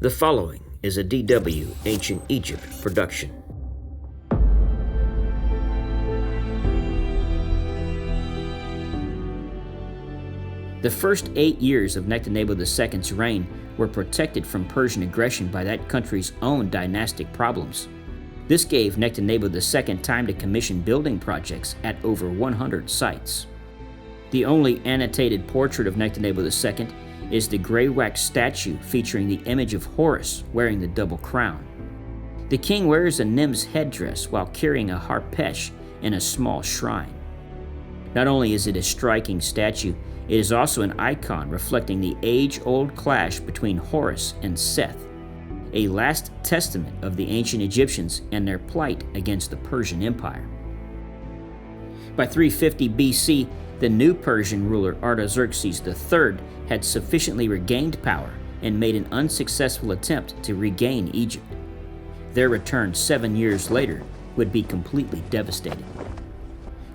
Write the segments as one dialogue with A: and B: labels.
A: The following is a DW Ancient Egypt production. The first 8 years of Nectanebo II's reign were protected from Persian aggression by that country's own dynastic problems. This gave Nectanebo II time to commission building projects at over 100 sites. The only annotated portrait of Nectanebo II is the gray wax statue featuring the image of Horus wearing the double crown. The king wears a nymph's headdress while carrying a harpesh in a small shrine. Not only is it a striking statue, it is also an icon reflecting the age-old clash between Horus and Seth, a last testament of the ancient Egyptians and their plight against the Persian Empire. By 350 BC, the new Persian ruler Artaxerxes III had sufficiently regained power and made an unsuccessful attempt to regain Egypt. Their return 7 years later would be completely devastating.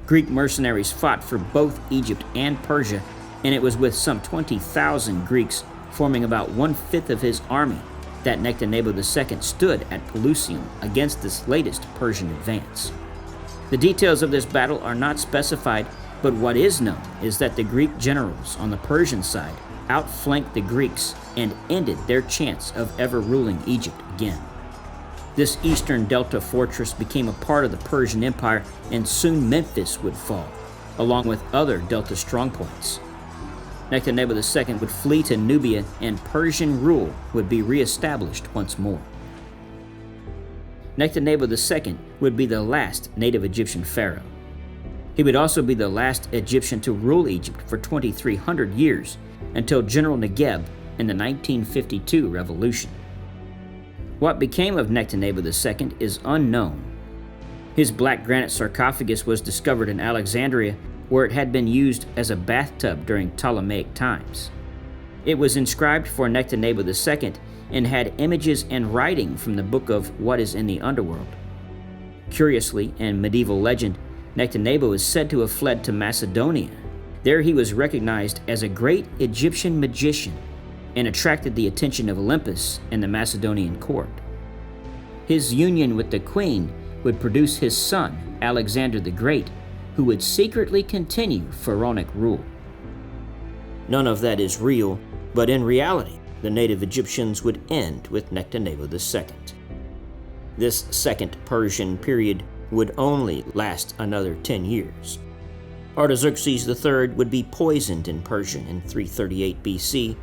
A: Greek mercenaries fought for both Egypt and Persia, and it was with some 20,000 Greeks forming about 1/5 of his army that Nectanebo II stood at Pelusium against this latest Persian advance. The details of this battle are not specified, but what is known is that the Greek generals on the Persian side outflanked the Greeks and ended their chance of ever ruling Egypt again. This eastern delta fortress became a part of the Persian Empire, and soon Memphis would fall, along with other delta strongpoints. Nectanebo II would flee to Nubia, and Persian rule would be reestablished once more. Nectanebo II would be the last native Egyptian pharaoh. He would also be the last Egyptian to rule Egypt for 2,300 years, until General Negeb in the 1952 revolution. What became of Nectanebo II is unknown. His black granite sarcophagus was discovered in Alexandria, where it had been used as a bathtub during Ptolemaic times. It was inscribed for Nectanebo II and had images and writing from the book of What is in the Underworld. Curiously, in medieval legend, Nectanebo is said to have fled to Macedonia. There he was recognized as a great Egyptian magician and attracted the attention of Olympus and the Macedonian court. His union with the queen would produce his son, Alexander the Great, who would secretly continue pharaonic rule. None of that is real, but in reality, the native Egyptians would end with Nectanebo II. This second Persian period would only last another 10 years. Artaxerxes III would be poisoned in Persia in 338 BC,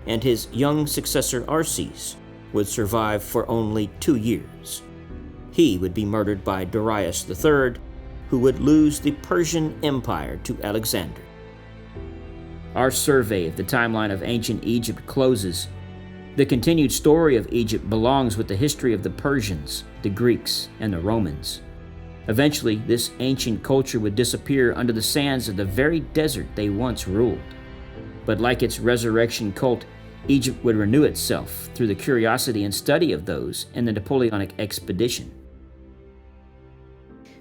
A: and his young successor Arses would survive for only 2 years. He would be murdered by Darius III, who would lose the Persian Empire to Alexander. Our survey of the timeline of ancient Egypt closes. The continued story of Egypt belongs with the history of the Persians, the Greeks, and the Romans. Eventually, this ancient culture would disappear under the sands of the very desert they once ruled. But like its resurrection cult, Egypt would renew itself through the curiosity and study of those in the Napoleonic expedition.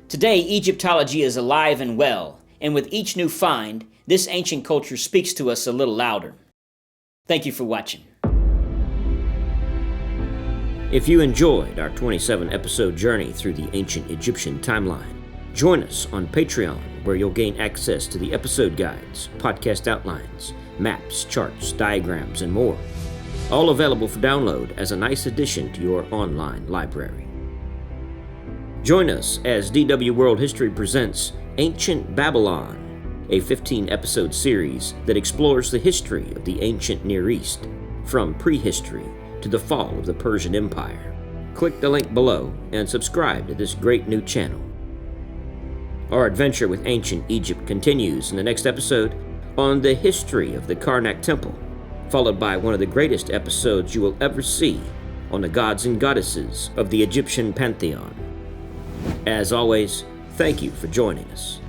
A: Today, Egyptology is alive and well, and with each new find, this ancient culture speaks to us a little louder. Thank you for watching. If you enjoyed our 27-episode journey through the ancient Egyptian timeline, join us on Patreon, where you'll gain access to the episode guides, podcast outlines, maps, charts, diagrams, and more, all available for download as a nice addition to your online library. Join us as DW World History presents Ancient Babylon, a 15-episode series that explores the history of the ancient Near East, from prehistory to the fall of the Persian Empire. Click the link below and subscribe to this great new channel. Our adventure with ancient Egypt continues in the next episode on the history of the Karnak Temple, followed by one of the greatest episodes you will ever see on the gods and goddesses of the Egyptian pantheon. As always, thank you for joining us.